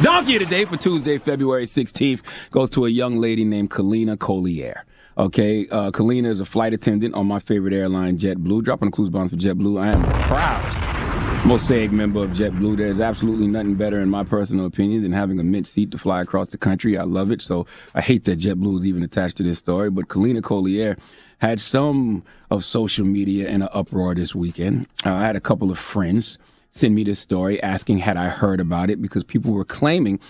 Donkey of the day for Tuesday, February 16th goes to a young lady named Kalina Collier. Okay, Kalina is a flight attendant on my favorite airline, JetBlue. Dropping the clues bonds for JetBlue. I am a proud Mosaic member of JetBlue. There's absolutely nothing better, in my personal opinion, than having a mint seat to fly across the country. I love it. So I hate that JetBlue is even attached to this story. But Kalina Collier had some of social media in an uproar this weekend. I had a couple of friends send me this story asking had I heard about it, because people were claiming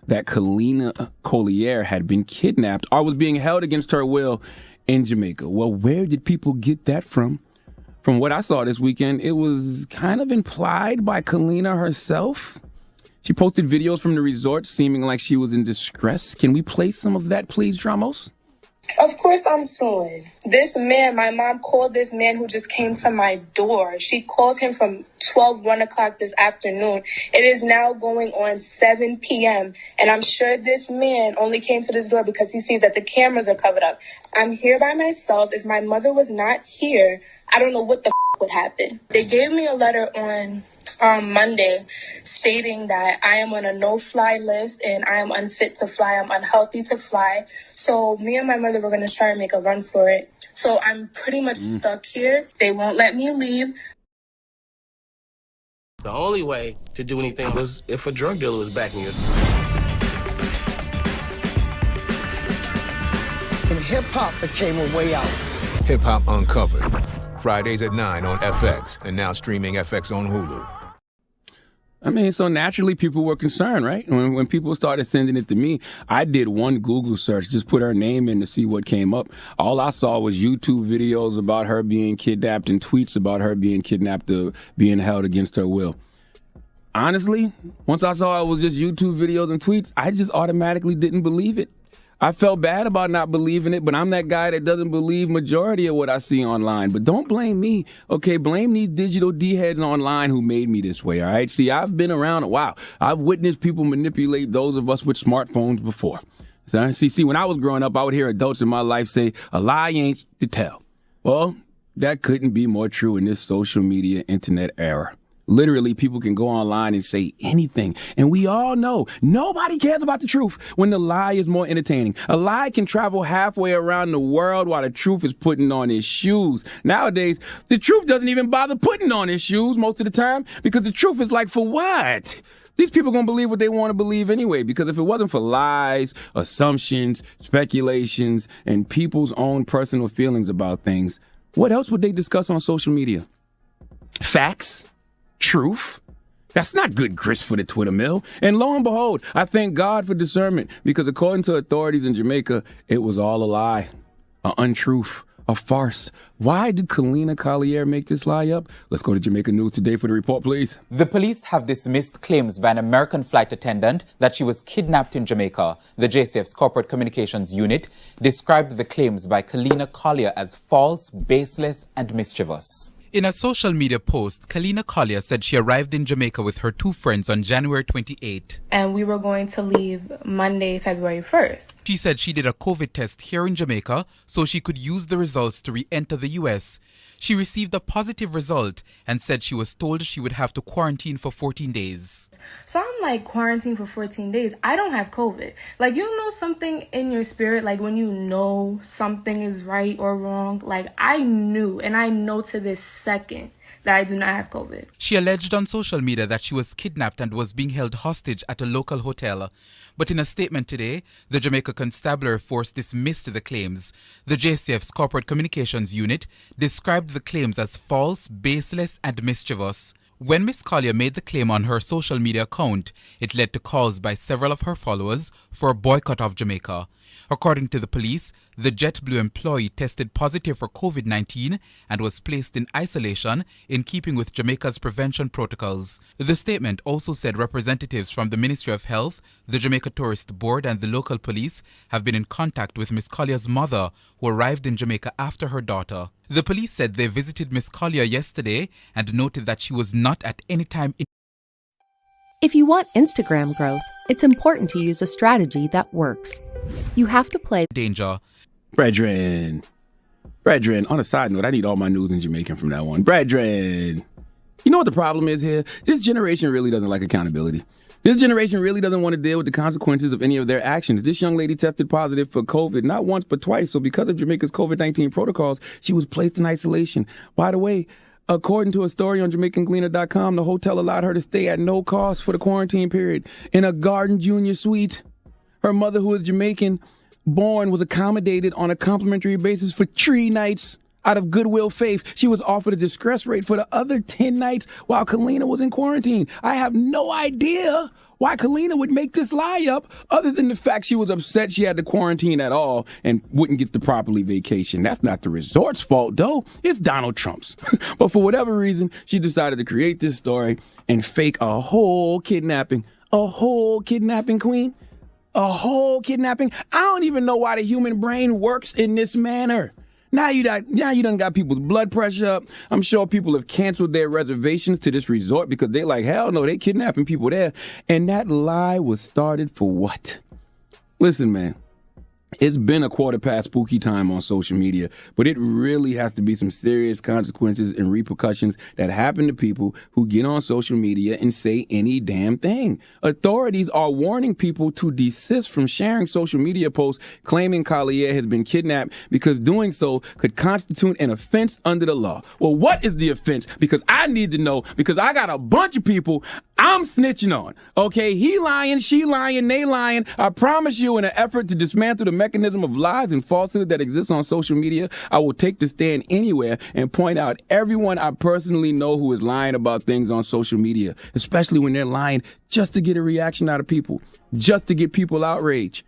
that Kalina Collier had been kidnapped or was being held against her will in Jamaica. Well, where did people get that from? From what I saw this weekend, it was kind of implied by Kalina herself. She posted videos from the resort seeming like she was in distress. Can we play some of that, please, Dramos? Of course I'm suing. This man, my mom called this man who just came to my door. She called him from 1 o'clock this afternoon. It is now going on 7 p.m. And I'm sure this man only came to this door because he sees that the cameras are covered up. I'm here by myself. If my mother was not here, I don't know what the would happen. They gave me a letter on Monday stating that I am on a no-fly list and I am unfit to fly. I'm unhealthy to fly. So me and my mother were going to try and make a run for it. So I'm pretty much stuck here. They won't let me leave. The only way to do anything was if a drug dealer was backing you. And hip-hop became a way out. Hip-Hop Uncovered. Fridays at 9 on FX, and now streaming FX on Hulu. I mean, so naturally people were concerned, right? When people started sending it to me, I did one Google search, just put her name in to see what came up. All I saw was YouTube videos about her being kidnapped and tweets about her being kidnapped, being held against her will. Honestly, once I saw it was just YouTube videos and tweets, I just automatically didn't believe it. I felt bad about not believing it, but I'm that guy that doesn't believe majority of what I see online. But don't blame me, okay? Blame these digital D-heads online who made me this way, all right? See, I've been around a while. I've witnessed people manipulate those of us with smartphones before. So, see, when I was growing up, I would hear adults in my life say, a lie ain't to tell. Well, that couldn't be more true in this social media internet era. Literally, people can go online and say anything. And we all know nobody cares about the truth when the lie is more entertaining. A lie can travel halfway around the world while the truth is putting on its shoes. Nowadays, the truth doesn't even bother putting on its shoes most of the time because the truth is like, for what? These people are going to believe what they want to believe anyway, because if it wasn't for lies, assumptions, speculations, and people's own personal feelings about things, what else would they discuss on social media? Facts? Truth? That's not good grist for the Twitter mill. And lo and behold, I thank God for discernment, because according to authorities in Jamaica, it was all a lie, an untruth, a farce. Why did Kalina Collier make this lie up? Let's go to Jamaica News Today for the report, please. The police have dismissed claims by an American flight attendant that she was kidnapped in Jamaica. The JCF's Corporate Communications Unit described the claims by Kalina Collier as false, baseless, and mischievous. In a social media post, Kalina Collier said she arrived in Jamaica with her two friends on January 28. And we were going to leave Monday, February 1st. She said she did a COVID test here in Jamaica so she could use the results to re-enter the U.S. She received a positive result and said she was told she would have to quarantine for 14 days. So I'm like, quarantine for 14 days. I don't have COVID. Like, you know something in your spirit, like when you know something is right or wrong. Like, I knew, and I know to this second, that I do not have COVID. She alleged on social media that she was kidnapped and was being held hostage at a local hotel. But in a statement today, the Jamaica Constabulary Force dismissed the claims. The JCF's Corporate Communications Unit described the claims as false, baseless, and mischievous. When Miss Collier made the claim on her social media account, it led to calls by several of her followers for a boycott of Jamaica. According to the police, the JetBlue employee tested positive for COVID-19 and was placed in isolation in keeping with Jamaica's prevention protocols. The statement also said representatives from the Ministry of Health, the Jamaica Tourist Board, and the local police have been in contact with Miss Collier's mother, who arrived in Jamaica after her daughter. The police said they visited Miss Collier yesterday and noted that she was not at any time in. If you want Instagram growth, it's important to use a strategy that works. You have to play danger. Brethren, on a side note, I need all my news in Jamaican from that one. Brethren, you know what the problem is here? This generation really doesn't like accountability. This generation really doesn't want to deal with the consequences of any of their actions. This young lady tested positive for COVID not once but twice. So because of Jamaica's COVID-19 protocols, she was placed in isolation. By the way, according to a story on JamaicanGleaner.com, the hotel allowed her to stay at no cost for the quarantine period in a Garden Junior suite. Her mother, who is Jamaican born, was accommodated on a complimentary basis for 3 nights. Out of goodwill faith, she was offered a distress rate for the other 10 nights while Kalina was in quarantine. I have no idea why Kalina would make this lie up other than the fact she was upset she had to quarantine at all and wouldn't get to properly vacation. That's not the resort's fault, though. It's Donald Trump's. But for whatever reason, she decided to create this story and fake a whole kidnapping. A whole kidnapping, Queen? A whole kidnapping? I don't even know why the human brain works in this manner. Now you done got people's blood pressure up. I'm sure people have canceled their reservations to this resort because they like, hell no, they kidnapping people there. And that lie was started for what? Listen, man. It's been a quarter past spooky time on social media, but it really has to be some serious consequences and repercussions that happen to people who get on social media and say any damn thing. Authorities are warning people to desist from sharing social media posts claiming Kalia has been kidnapped because doing so could constitute an offense under the law. Well, what is the offense? Because I need to know, because I got a bunch of people I'm snitching on. Okay, he lying, she lying, they lying. I promise you, in an effort to dismantle the mechanism of lies and falsehood that exists on social media, I will take the stand anywhere and point out everyone I personally know who is lying about things on social media, especially when they're lying just to get a reaction out of people, just to get people outraged.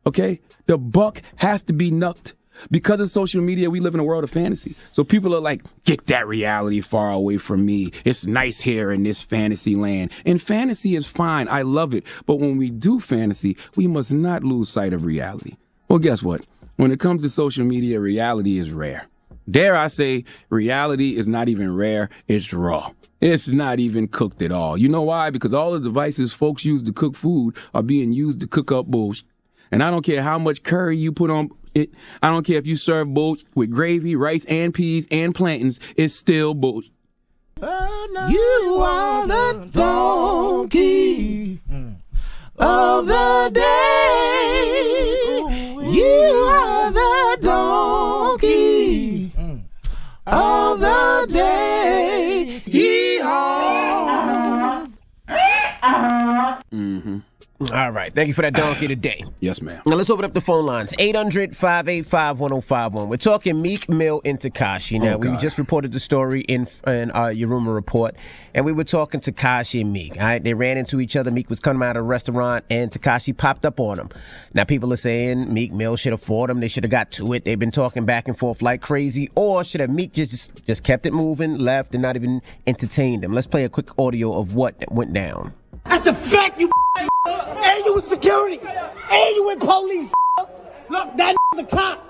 Okay, the buck has to be knucked. Because of social media, we live in a world of fantasy. So people are like, get that reality far away from me. It's nice here in this fantasy land. And fantasy is fine. I love it. But when we do fantasy, we must not lose sight of reality. Well, guess what? When it comes to social media, reality is rare. Dare I say, reality is not even rare. It's raw. It's not even cooked at all. You know why? Because all the devices folks use to cook food are being used to cook up bullshit. And I don't care how much curry you put on it. I don't care if you serve bullshit with gravy, rice, and peas, and plantains. It's still bullshit. You are the donkey of the day. You are the donkey of the day. Yee-haw. Mm-hmm. All right. Thank you for that donkey today. Yes, ma'am. Now, let's open up the phone lines. 800-585-1051. We're talking Meek Mill and Tekashi. Now, we just reported the story in your rumor report, and we were talking Tekashi and Meek. All right? They ran into each other. Meek was coming out of a restaurant, and Tekashi popped up on him. Now, people are saying Meek Mill should have fought him. They should have got to it. They've been talking back and forth like crazy. Or should have Meek just kept it moving, left, and not even entertained him? Let's play a quick audio of what went down. That's a fact, you and you in security, and you in police. Look, that the cop.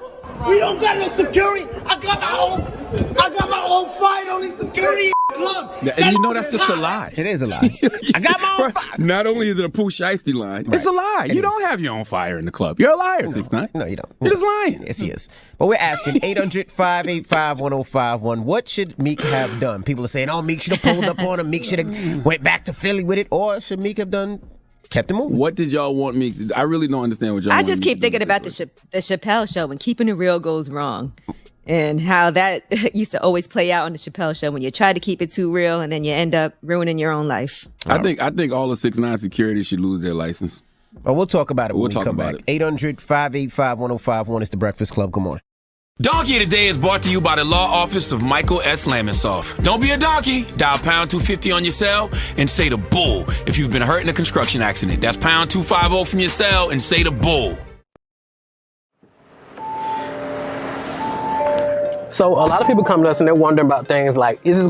We don't got no security. I got my own fight on the security club. And you know that's just a lie. It is a lie. I got my own fire. Not only is it a Pooh Shiesty line, it's a lie. You don't have your own fire in the club. You're a liar, 6ix9ine. No, you don't. You're just lying. Yes, he is. But we're asking 800-585-1051. What should Meek have done? People are saying, oh, Meek should have pulled up on him. Meek should have went back to Philly with it. Or should Meek have kept it moving? What did y'all want Meek to do? I really don't understand what y'all I just keep thinking about the Chappelle show when keeping it real goes wrong. And how that used to always play out on the Chappelle show when you try to keep it too real and then you end up ruining your own life. I think all the 6ix9ine security should lose their license. Well, we'll talk about it when we come back. 800-585-1051 is the Breakfast Club. Good morning. Donkey Today is brought to you by the law office of Michael S. Lamonsoff. Don't be a donkey. Dial pound 250 on your cell and say the bull if you've been hurt in a construction accident. That's pound 250 from your cell and say the bull. So a lot of people come to us and they're wondering about things like, is this